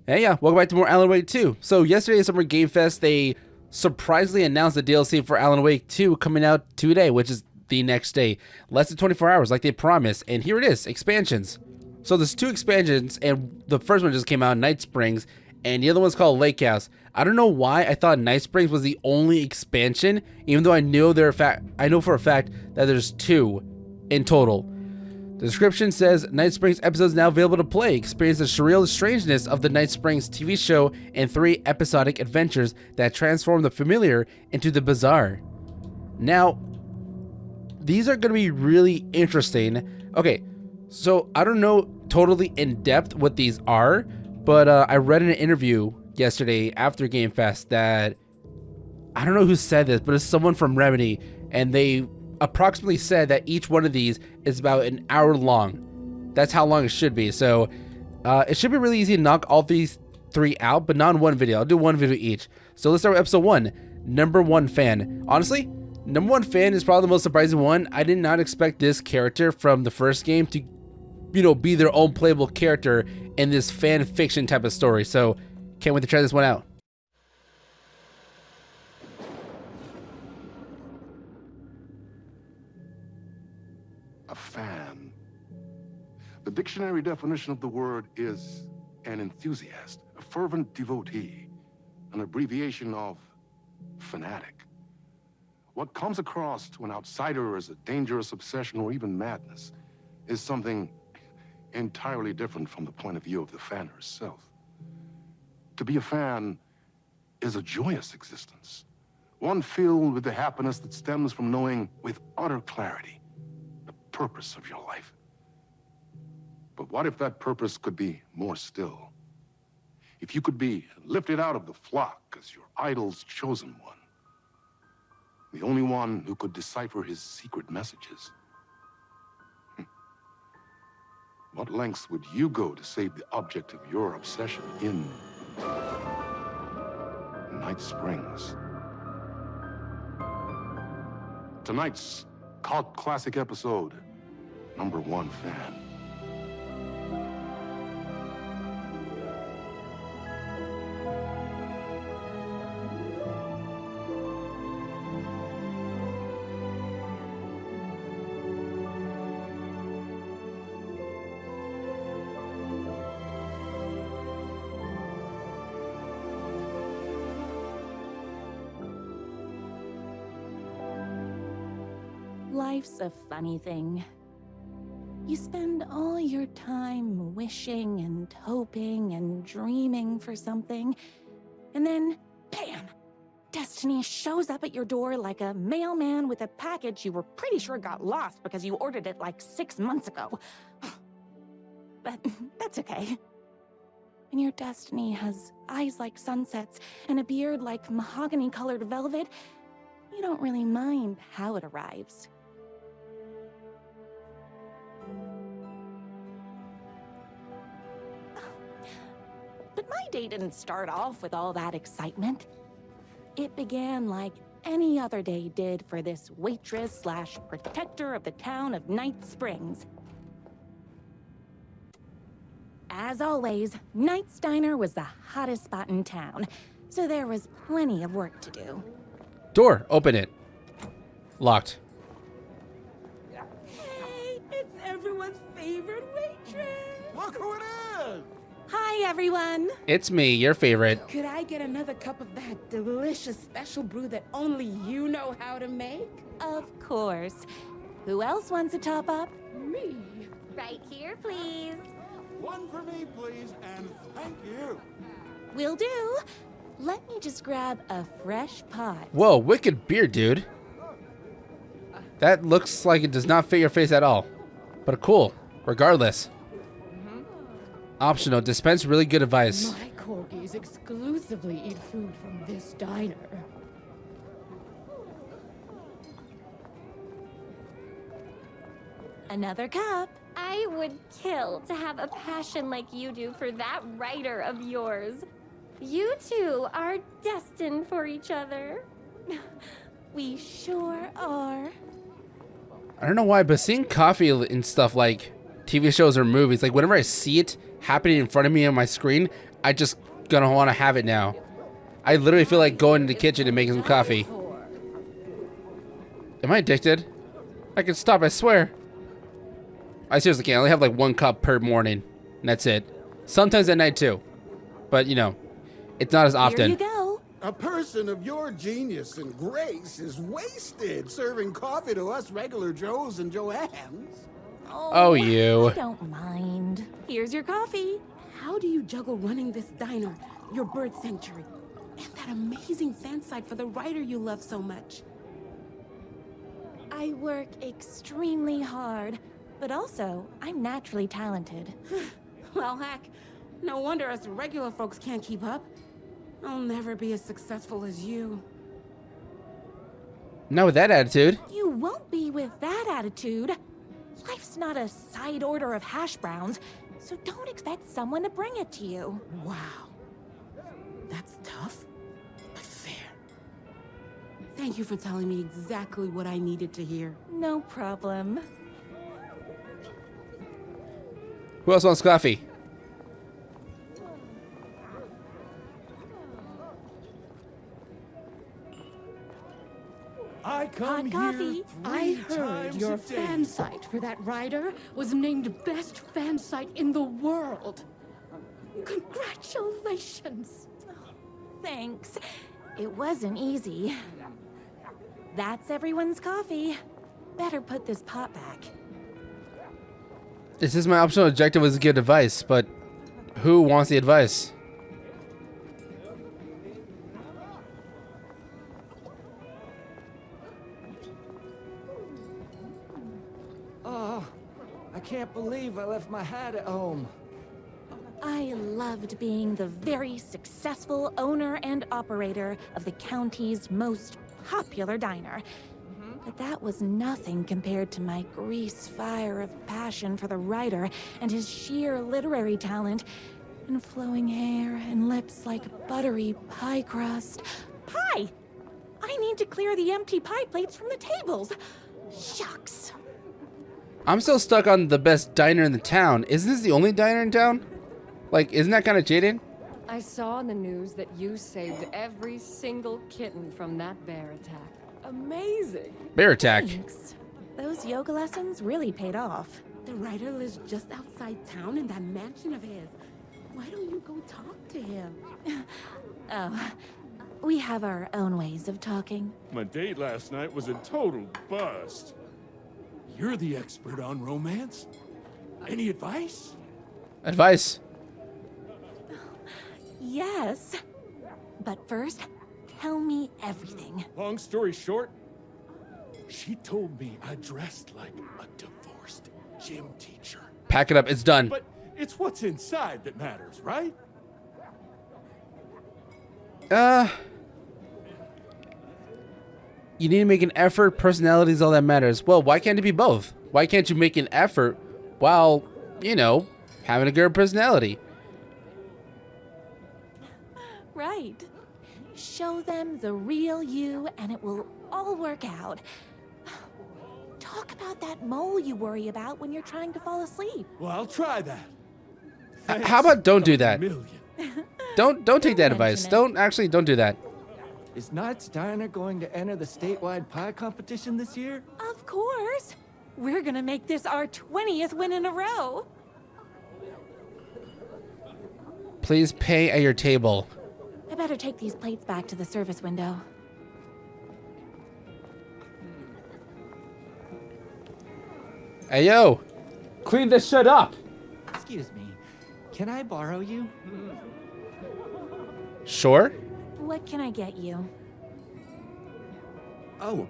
Hey, yeah, welcome back to more Alan Wake 2. So yesterday at Summer Game Fest, they surprisingly announced the DLC for Alan Wake 2 coming out today, which is the next day. Less than 24 hours like they promised, and here it is, expansions. So there's two expansions, and the first one just came out, Night Springs, and the other one's called Lake House. I don't know why I thought Night Springs was the only expansion, even though I know for a fact that there's two in total. The description says, Night Springs episodes now available to play. Experience the surreal strangeness of the Night Springs TV show and 3 episodic adventures that transform the familiar into the bizarre. Now, these are going to be really interesting. Okay, so I don't know totally in depth what these are, but I read in an interview yesterday after Game Fest that, I don't know who said this, but it's someone from Remedy, and they approximately said that each one of these is about an hour long. That's how long it should be. So it should be really easy to knock all these 3 out, but not in one video. I'll do one video each. So let's start with episode 1. Number 1 fan. Honestly, number 1 fan is probably the most surprising one. I did not expect this character from the first game to, be their own playable character in this fan fiction type of story. So can't wait to try this one out. A fan. The dictionary definition of the word is an enthusiast, a fervent devotee, an abbreviation of fanatic. What comes across to an outsider as a dangerous obsession or even madness is something entirely different from the point of view of the fan herself. To be a fan is a joyous existence, one filled with the happiness that stems from knowing with utter clarity purpose of your life. But what if that purpose could be more still? If you could be lifted out of the flock as your idol's chosen one, the only one who could decipher his secret messages. What lengths would you go to save the object of your obsession in Night Springs? Tonight's cult classic episode, Number 1 fan. Life's a funny thing. You spend all your time wishing and hoping and dreaming for something, and then, bam! Destiny shows up at your door like a mailman with a package you were pretty sure got lost because you ordered it like 6 months ago. But that's okay. When your destiny has eyes like sunsets and a beard like mahogany-colored velvet, you don't really mind how it arrives. But my day didn't start off with all that excitement. It began like any other day did for this waitress / protector of the town of Night Springs. As always, Night's Diner was the hottest spot in town, so there was plenty of work to do. Door, open it. Locked. Hey, it's everyone's favorite waitress. Look who it is! Hi, everyone. It's me, your favorite. Could I get another cup of that delicious special brew that only you know how to make? Of course. Who else wants a top up? Me. Right here, please. One for me, please, and thank you. Will do. Let me just grab a fresh pot. Whoa, wicked beard, dude. That looks like it does not fit your face at all. But cool, regardless. Optional, dispense really good advice. My corgis exclusively eat food from this diner. Another cup. I would kill to have a passion like you do for that writer of yours. You two are destined for each other. We sure are. I don't know why, but seeing coffee in stuff like TV shows or movies, like whenever I see it happening in front of me on my screen, I just gonna want to have it now. I literally feel like going to the kitchen and making some coffee. Am I addicted? I can stop, I swear. I seriously can't. I only have like 1 cup per morning, and that's it. Sometimes at night too, but you know, it's not as Here often. you go. A person of your genius and grace is wasted serving coffee to us regular Joes and Joannes. Oh, you. I don't mind. Here's your coffee. How do you juggle running this diner, your bird sanctuary, and that amazing fan site for the writer you love so much? I work extremely hard, but also I'm naturally talented. Well, heck, no wonder us regular folks can't keep up. I'll never be as successful as you. Not with that attitude. You won't be with that attitude. Life's not a side order of hash browns, so don't expect someone to bring it to you. Wow. That's tough, but fair. Thank you for telling me exactly what I needed to hear. No problem. Who else wants coffee? I come Hot coffee. here I 3 heard times your a day. fan site for that writer was named best fan site in the world. Congratulations. Thanks. It wasn't easy. That's everyone's coffee. Better put this pot back. This is my optional objective was to give advice, but who wants the advice? Oh, I can't believe I left my hat at home. I loved being the very successful owner and operator of the county's most popular diner. But that was nothing compared to my grease fire of passion for the writer and his sheer literary talent, and flowing hair and lips like buttery pie crust. Pie! I need to clear the empty pie plates from the tables. Shucks. I'm still stuck on the best diner in the town. Isn't this the only diner in town? Like, isn't that kind of cheating? I saw in the news that you saved every single kitten from that bear attack. Amazing. Bear attack. Thanks. Those yoga lessons really paid off. The writer lives just outside town in that mansion of his. Why don't you go talk to him? Oh, we have our own ways of talking. My date last night was a total bust. You're the expert on romance. Any advice? Advice. Yes. But first, tell me everything. Long story short, she told me I dressed like a divorced gym teacher. Pack it up. It's done. But it's what's inside that matters, right? You need to make an effort. Personality is all that matters. Well, why can't it be both? Why can't you make an effort while, you know, having a good personality? Right. Show them the real you and it will all work out. Talk about that mole you worry about when you're trying to fall asleep. Well, I'll try that. How about don't do that? Million. Don't take that advice. mention it. Don't do that. Is Knight's Diner going to enter the statewide pie competition this year? Of course. We're gonna make this our 20th win in a row. Please pay at your table. I better take these plates back to the service window. Hey, yo. Clean this shit up. Excuse me, can I borrow you? Sure. What can I get you? Oh.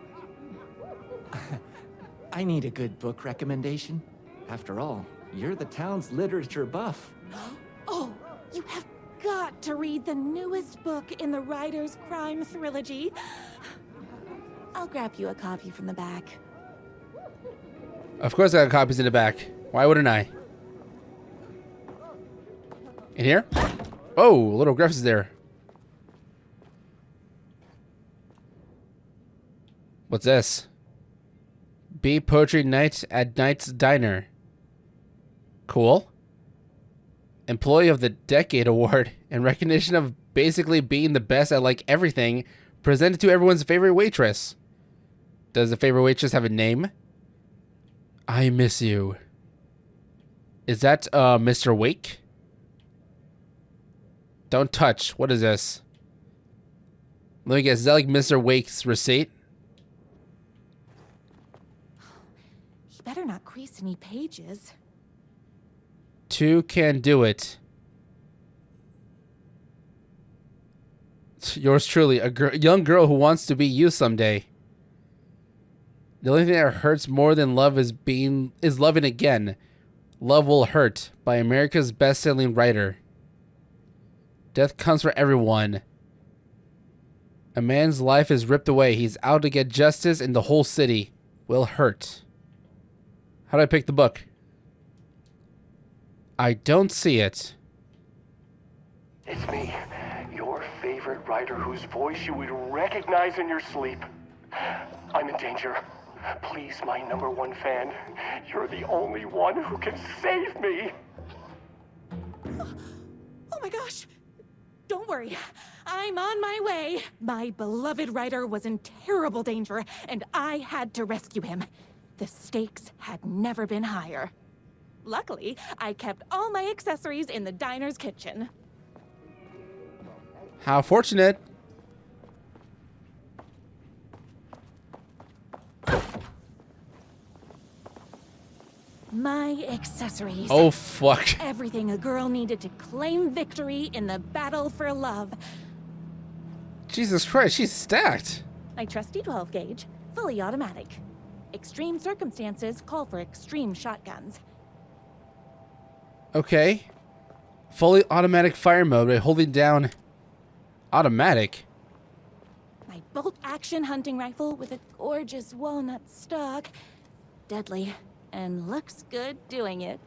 I need a good book recommendation. After all, you're the town's literature buff. Oh, you have got to read the newest book in the Writer's Crime Trilogy. I'll grab you a copy from the back. Of course I got copies in the back. Why wouldn't I? In here? Oh, little Griff is there. What's this? Be Poetry Night at Knight's Diner. Cool. Employee of the Decade Award in recognition of basically being the best at like everything, presented to everyone's favorite waitress. Does the favorite waitress have a name? I miss you. Is that Mr. Wake? Don't touch. What is this? Let me guess. Is that like Mr. Wake's receipt? He better not crease any pages. 2 can do it. Yours truly, a young girl who wants to be you someday. The only thing that hurts more than love is loving again. Love Will Hurt by America's best-selling writer. Death comes for everyone. A man's life is ripped away. He's out to get justice, and the whole city will hurt. How do I pick the book? I don't see it. It's me, your favorite writer whose voice you would recognize in your sleep. I'm in danger. Please, my #1 fan, you're the only one who can save me. Oh my gosh! Don't worry, I'm on my way. My beloved writer was in terrible danger, and I had to rescue him. The stakes had never been higher. Luckily, I kept all my accessories in the diner's kitchen. How fortunate. My accessories. Oh, fuck. Everything a girl needed to claim victory in the battle for love. Jesus Christ, she's stacked. My trusty 12 gauge, fully automatic. Extreme circumstances call for extreme shotguns. Okay. Fully automatic fire mode by holding down automatic. My bolt-action hunting rifle with a gorgeous walnut stock. Deadly, and looks good doing it.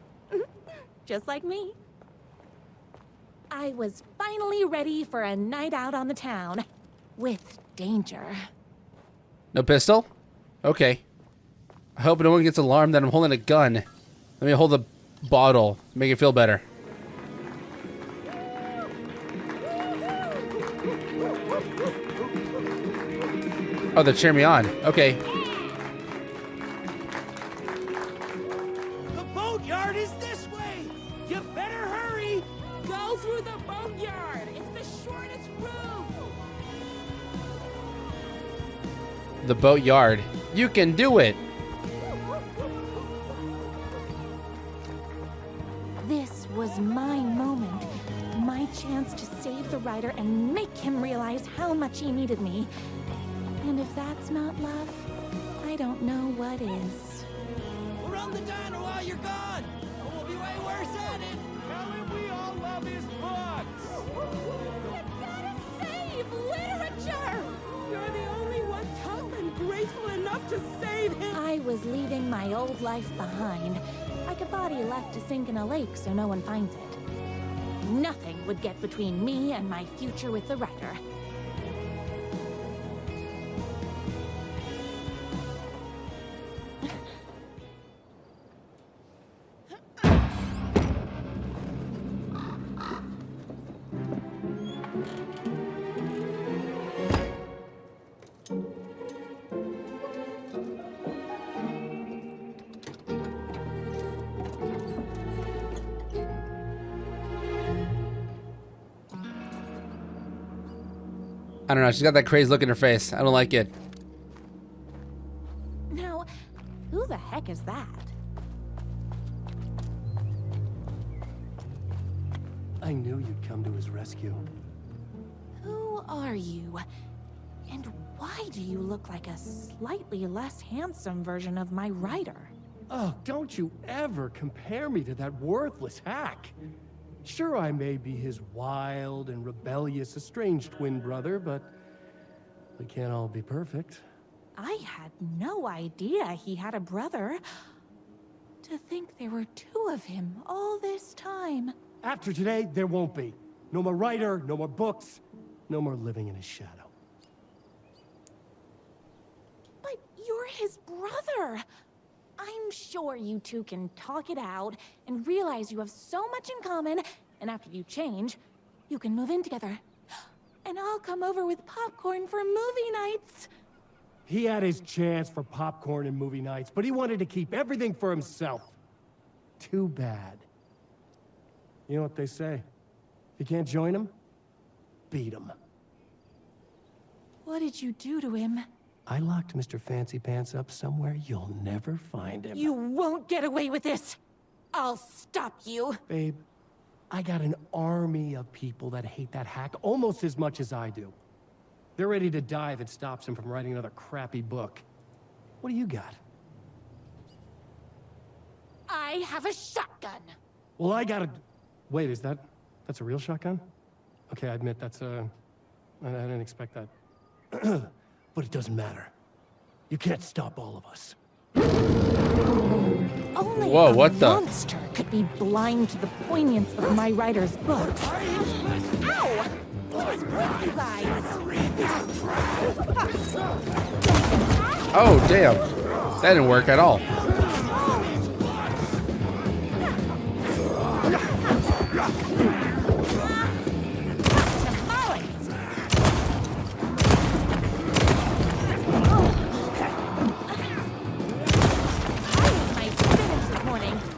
Just like me. I was finally ready for a night out on the town. With danger. No pistol? Okay. I hope no one gets alarmed that I'm holding a gun. Let me hold the bottle. Make it feel better. Oh, they're cheering me on. Okay. The boatyard is this way! You better hurry! Go through the boatyard. It's the shortest route. The boatyard. You can do it! This was my moment. My chance to save the writer and make him realize how much he needed me. And if that's not love, I don't know what is. We'll run the diner while you're gone! Or we'll be way worse at it! Tell him we all love his books! You gotta save literature. You're the only one tough and graceful enough to save him. I was leaving my old life behind, like a body left to sink in a lake so no one finds it. Nothing would get between me and my future with the writer. I don't know. She's got that crazy look in her face. I don't like it. Now, who the heck is that? I knew you'd come to his rescue. Who are you? And why do you look like a slightly less handsome version of my writer? Oh, don't you ever compare me to that worthless hack. Sure, I may be his wild and rebellious estranged twin brother, but we can't all be perfect. I had no idea he had a brother. To think there were 2 of him all this time. After today, there won't be. No more writer, no more books, no more living in his shadow. But you're his brother. I'm sure you two can talk it out and realize you have so much in common And after you change, you can move in together. And I'll come over with popcorn for movie nights. He had his chance for popcorn and movie nights, but he wanted to keep everything for himself. Too bad. You know what they say? If you can't join him, beat him. What did you do to him? I locked Mr. Fancy Pants up somewhere you'll never find him. You won't get away with this. I'll stop you. Babe, I got an army of people that hate that hack almost as much as I do. They're ready to die if it stops him from writing another crappy book. What do you got? I have a shotgun. Well, I got a... Wait, that's a real shotgun? Okay, I admit I didn't expect that. But it doesn't matter. You can't stop all of us. Only Whoa, a what the? monster could be blind to the poignance of my writer's books. Ow! What is with you guys? Oh, damn. That didn't work at all.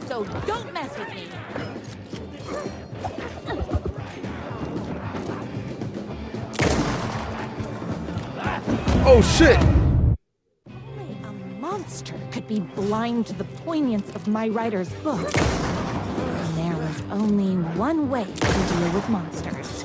So don't mess with me. Oh, shit. Only a monster could be blind to the poignance of my writer's books. And there was only one way to deal with monsters.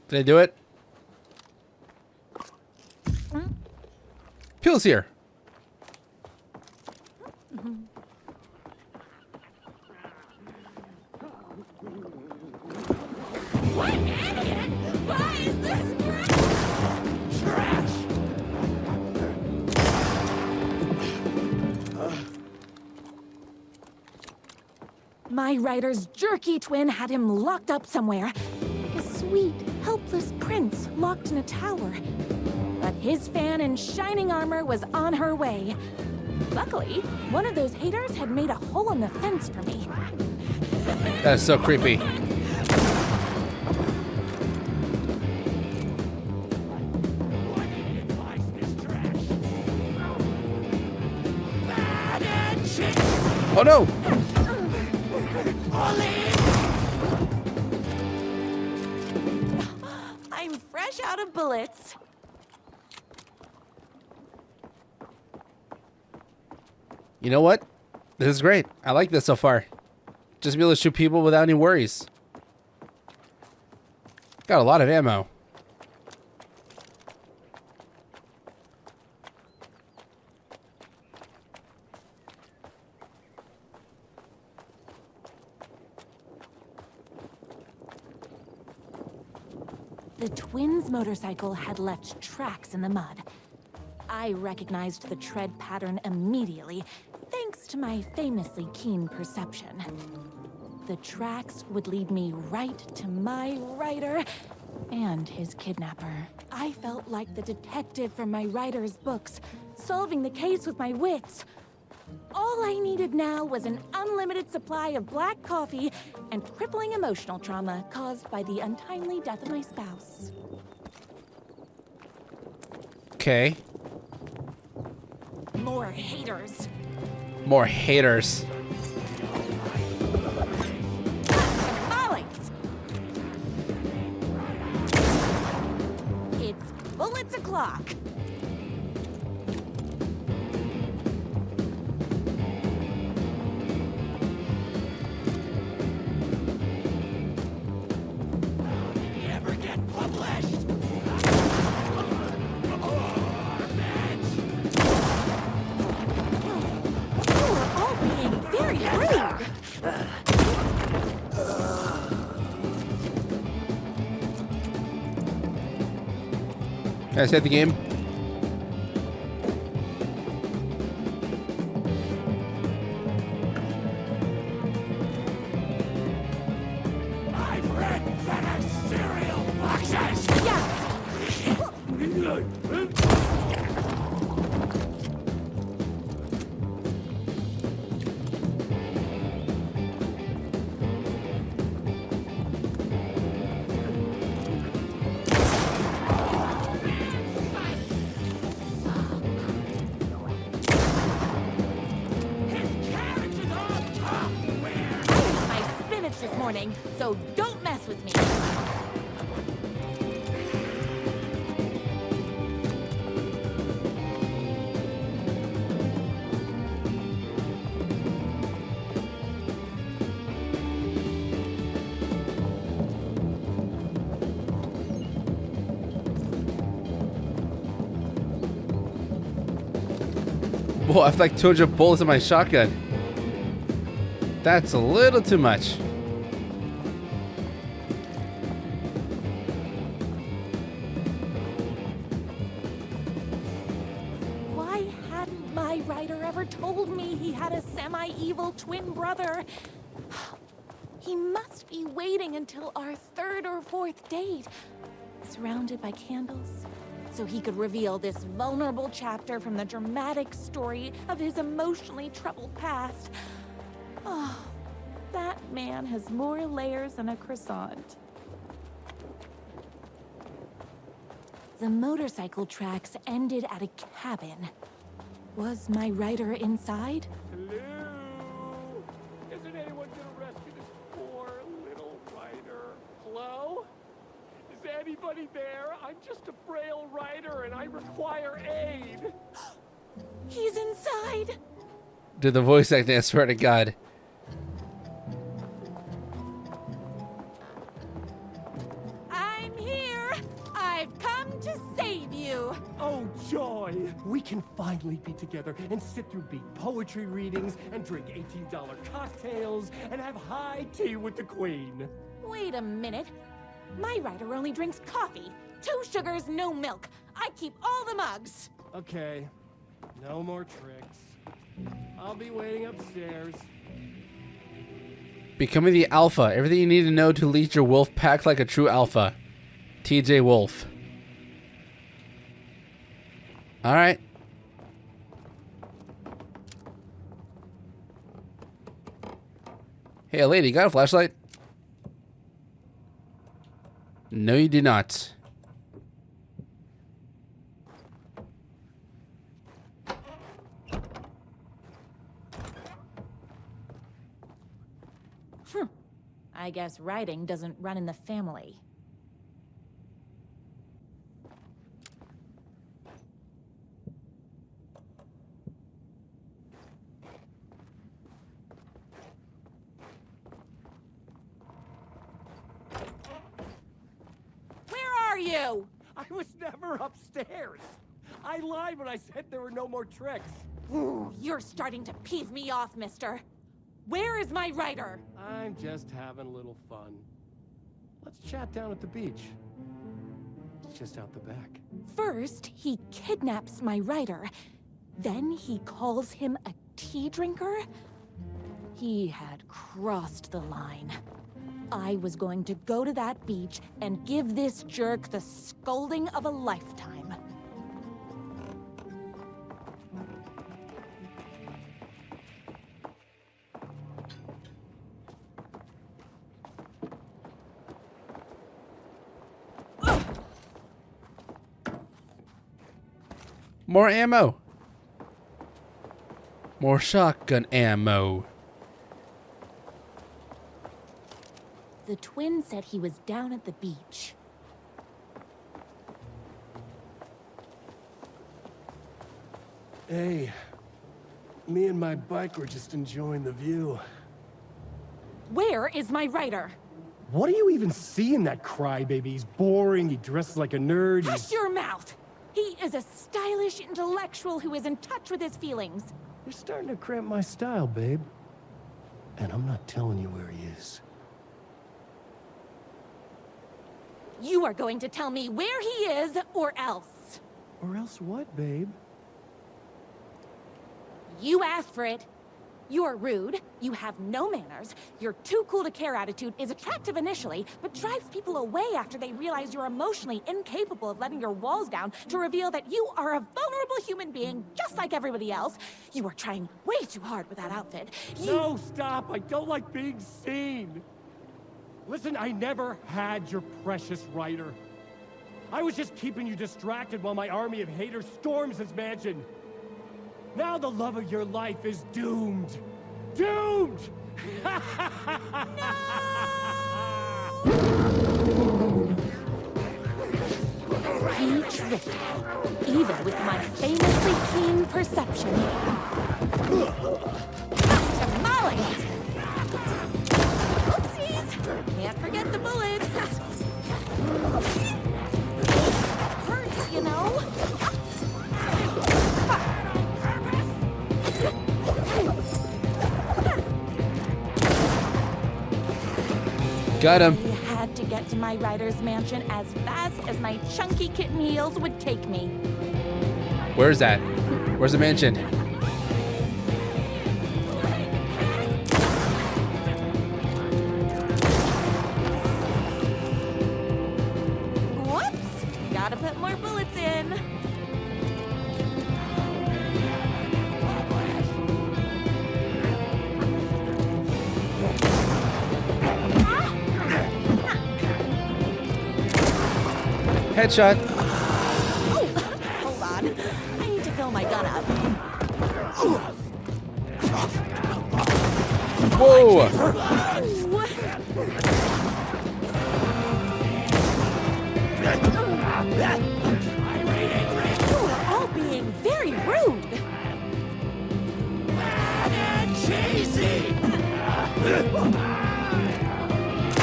Did I do it? Peel's here. What idiot! Why is this trash? My writer's jerky twin had him locked up somewhere. Like a sweet, helpless prince locked in a tower. But his fan in shining armor was on her way. Luckily, one of those haters had made a hole in the fence for me. That is so creepy. Oh no! I'm fresh out of bullets. You know what? This is great. I like this so far. Just be able to shoot people without any worries. Got a lot of ammo. The twins' motorcycle had left tracks in the mud. I recognized the tread pattern immediately, thanks to my famously keen perception. The tracks would lead me right to my writer and his kidnapper. I felt like the detective from my writer's books, solving the case with my wits. All I needed now was an unlimited supply of black coffee and crippling emotional trauma caused by the untimely death of my spouse. Okay. More haters. More haters. Tamales. It's bullets o'clock. Never get published! You are all being very rude. Can I save the game? I've read better cereal boxes! My spinach this morning, so don't mess with me. Whoa, I have like 200 bullets in my shotgun. That's a little too much. Why hadn't my writer ever told me he had a semi-evil twin brother? He must be waiting until our third or fourth date, surrounded by candles, so he could reveal this vulnerable chapter from the dramatic story of his emotionally troubled past. Oh, that man has more layers than a croissant. The motorcycle tracks ended at a cabin. Was my writer inside? Hello? Isn't anyone gonna rescue this poor little writer? Hello? Is anybody there? I'm just a frail writer and I require aid. He's inside! Dude, the voice acting, I swear to God. I'm here! I've come to save you! Oh, joy! We can finally be together and sit through beat poetry readings and drink $18 cocktails and have high tea with the queen. Wait a minute. My writer only drinks coffee. 2 sugars, no milk. I keep all the mugs. Okay, no more tricks. I'll be waiting upstairs. Becoming the alpha. Everything you need to know to lead your wolf pack like a true alpha. TJ Wolf. Alright. Hey, lady, got a flashlight? No, you do not. I guess writing doesn't run in the family. Where are you? I was never upstairs. I lied when I said there were no more tricks. Ooh, you're starting to piss me off, mister. Where is my writer? I'm just having a little fun. Let's chat down at the beach. It's just out the back. First, he kidnaps my writer. Then he calls him a tea drinker. He had crossed the line. I was going to go to that beach and give this jerk the scolding of a lifetime. More ammo. More shotgun ammo. The twin said he was down at the beach. Hey, me and my bike were just enjoying the view. Where is my writer? What do you even see in that crybaby? He's boring, he dresses like a nerd, Hush your mouth! He is a stylish intellectual who is in touch with his feelings. You're starting to cramp my style, babe. And I'm not telling you where he is. You are going to tell me where he is, or else. Or else what, babe? You asked for it. You're rude, you have no manners, your too cool to care attitude is attractive initially, but drives people away after they realize you're emotionally incapable of letting your walls down to reveal that you are a vulnerable human being just like everybody else. You are trying way too hard with that outfit. No, stop! I don't like being seen! Listen, I never had your precious writer. I was just keeping you distracted while my army of haters storms this mansion. Now the love of your life is doomed! Doomed! He tricked me, even with my famously keen perception. Tamales! Oopsies! Can't forget the bullets! Hurts, you know? Got him. I had to get to my writer's mansion as fast as my chunky kitten heels would take me. Where's that? Where's the mansion? Whoops! Gotta put more bullets in. Headshot. Oh, hold on. I need to fill my gun up. Whoa! You are all being very rude. Cheesy!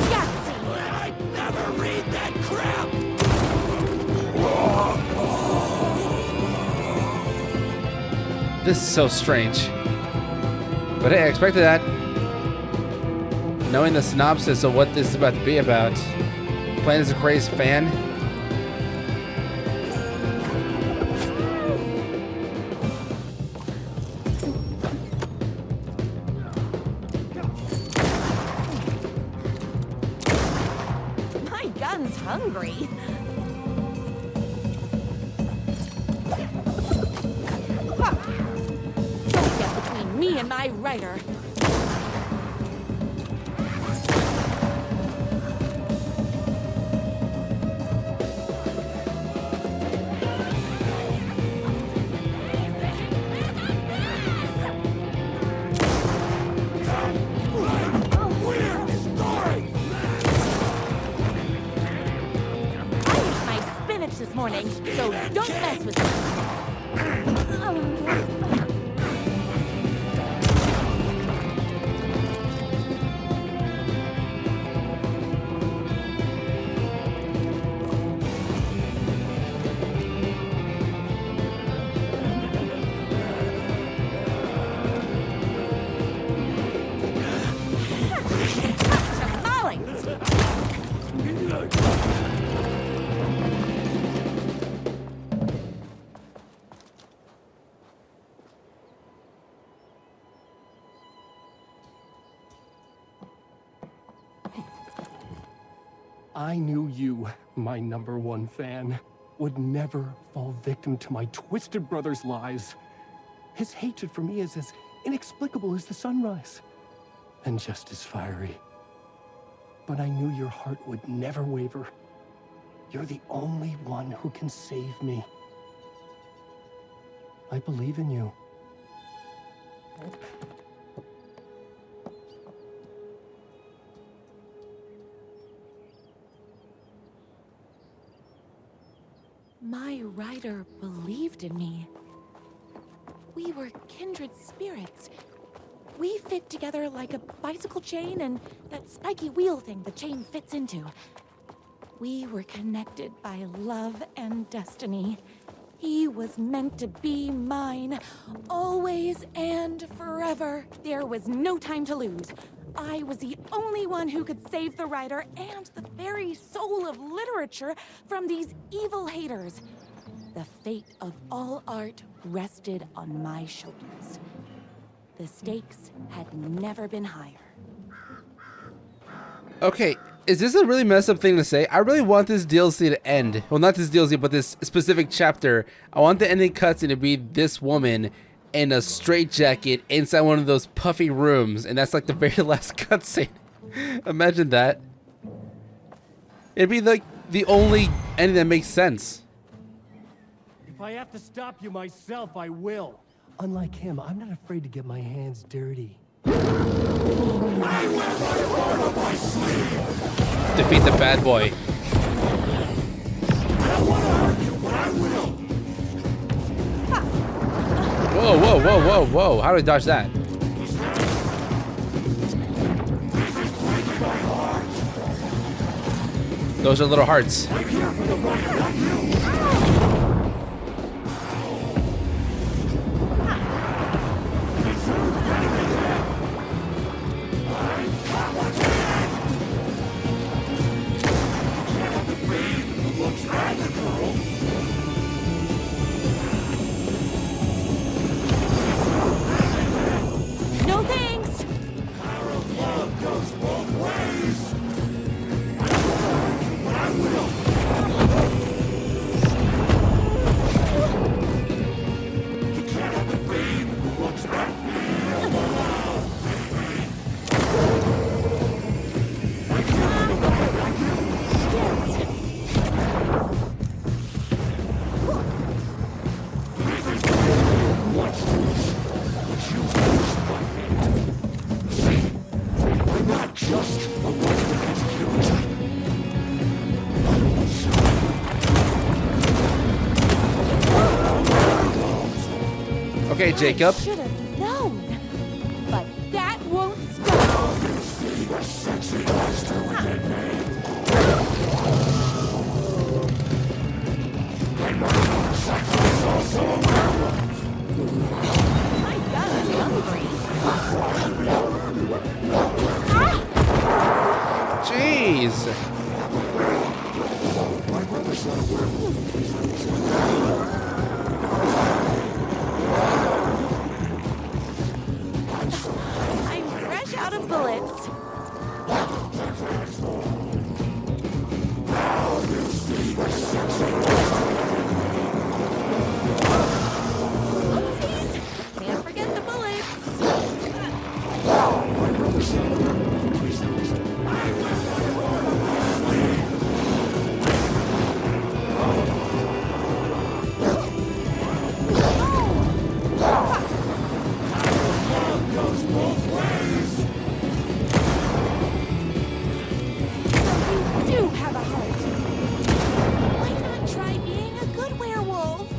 Yahtzee! I never read that crap! This is so strange. But hey, I expected that. Knowing the synopsis of what this is about to be about. Playing as a crazed fan. My gun's hungry. Ha! Don't get between me and my writer. I ate my spinach this morning, so don't mess with me. Tamales! I knew you, my #1 fan, would never fall victim to my twisted brother's lies. His hatred for me is as inexplicable as the sunrise, and just as fiery. But I knew your heart would never waver. You're the only one who can save me. I believe in you. My rider believed in me. We were kindred spirits. We fit together like a bicycle chain and that spiky wheel thing the chain fits into. We were connected by love and destiny. He was meant to be mine, always and forever. There was no time to lose. I was the only one who could save the writer and the very soul of literature from these evil haters. The fate of all art rested on my shoulders. The stakes had never been higher. Okay, is this a really messed up thing to say? I really want this DLC to end. Well, not this DLC, but this specific chapter. I want the ending cutscene to be this woman in a straitjacket inside one of those puffy rooms, and that's like the very last cutscene. Imagine that. It'd be like the only ending that makes sense. If I have to stop you myself, I will. Unlike him, I'm not afraid to get my hands dirty. Defeat the bad boy. Whoa, whoa, whoa, whoa, whoa. How do I dodge that? Those are little hearts. No thanks! Okay, Jacob. I should have known, but that won't stop. My gun's hungry. Jeez. I'm fresh out of bullets. Oopsies. Can't forget the You do have a heart. Why not try being a good werewolf?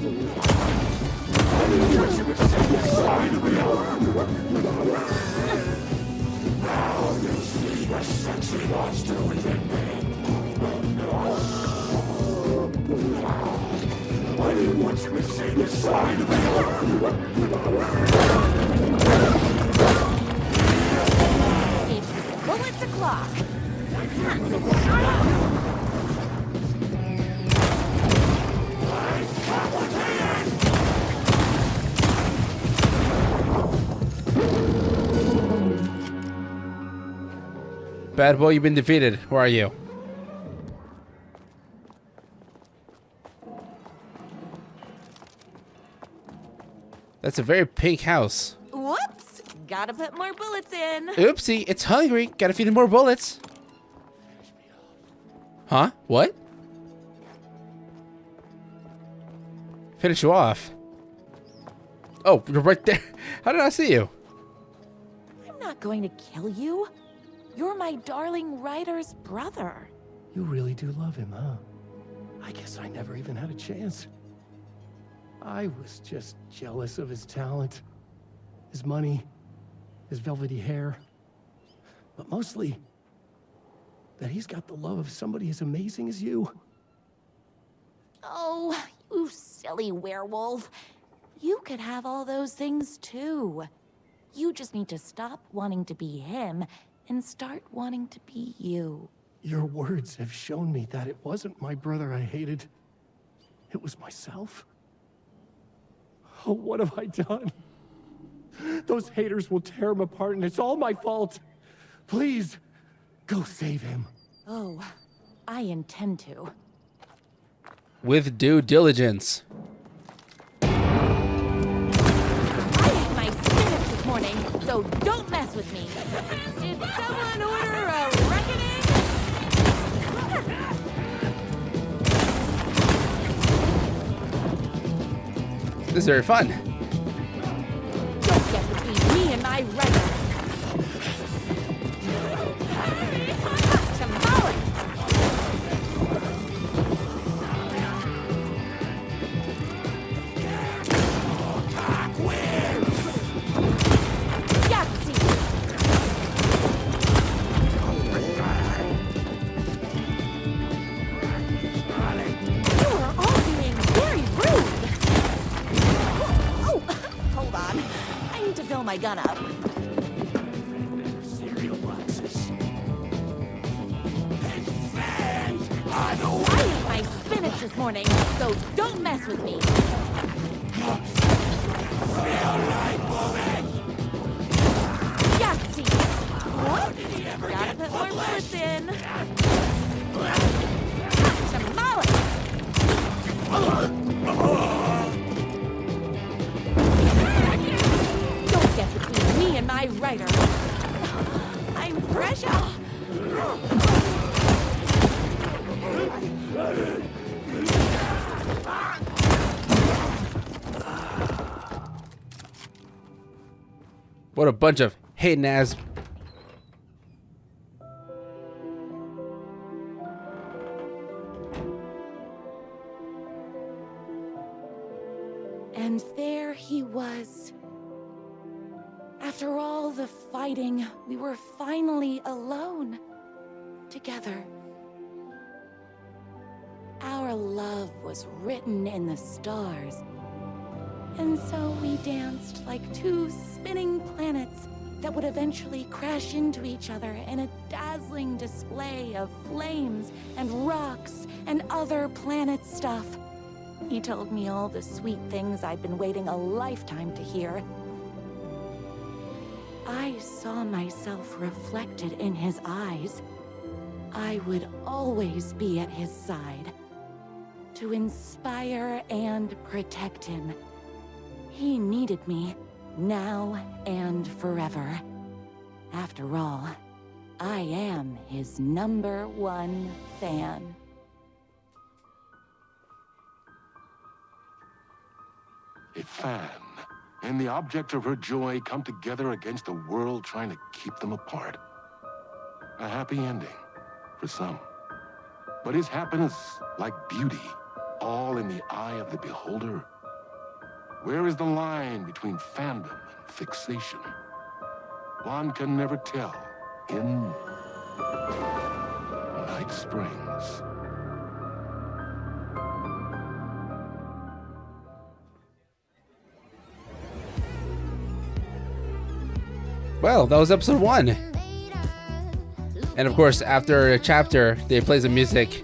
It's bullets o'clock. Bad boy, you've been defeated. Where are you? That's a very pink house. Whoops! Gotta put more bullets in. Oopsie, it's hungry. Gotta feed it more bullets. Huh? What? Finish you off. Oh, you're right there. How did I see you? I'm not going to kill you. You're my darling writer's brother. You really do love him, huh? I guess I never even had a chance. I was just jealous of his talent, his money, his velvety hair. But mostly, that he's got the love of somebody as amazing as you. Oh, you silly werewolf. You could have all those things too. You just need to stop wanting to be him and start wanting to be you. Your words have shown me that it wasn't my brother I hated. It was myself. Oh, what have I done? Those haters will tear him apart, and it's all my fault. Please, go save him. Oh, I intend to. With due diligence. I ate my spinach this morning, so don't mess with me. Did someone order a reckoning? This is very fun. Don't get between me and my writer. My gun up. Cereal boxes. And fans I ate my spinach this morning, so don't mess with me. Yahtzee! What? Gotta put more bullets in. Tamale! Me and my writer. I'm pressure. What a bunch of hating ass. And there he was. After all the fighting, we were finally alone. Together. Our love was written in the stars. And so we danced like two spinning planets that would eventually crash into each other in a dazzling display of flames and rocks and other planet stuff. He told me all the sweet things I'd been waiting a lifetime to hear. I saw myself reflected in his eyes. I would always be at his side, to inspire and protect him. He needed me, now and forever. After all, I am his #1 fan. A fan and the object of her joy come together against a world trying to keep them apart. A happy ending for some. But is happiness, like beauty, all in the eye of the beholder? Where is the line between fandom and fixation? One can never tell in Night Springs. Well, that was episode 1. And of course, after a chapter, they play some music.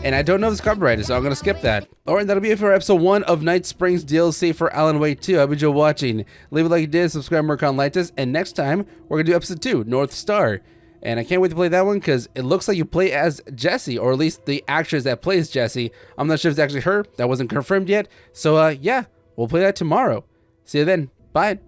And I don't know if it's copyrighted, so I'm going to skip that. Alright, that'll be it for episode 1 of Night Springs DLC for Alan Wake 2. I hope you enjoyed watching. Leave a like if you did, subscribe, work on Waitress. And next time, we're going to do episode 2, North Star. And I can't wait to play that one because it looks like you play as Jessie, or at least the actress that plays Jessie. I'm not sure if it's actually her. That wasn't confirmed yet. So yeah, we'll play that tomorrow. See you then. Bye.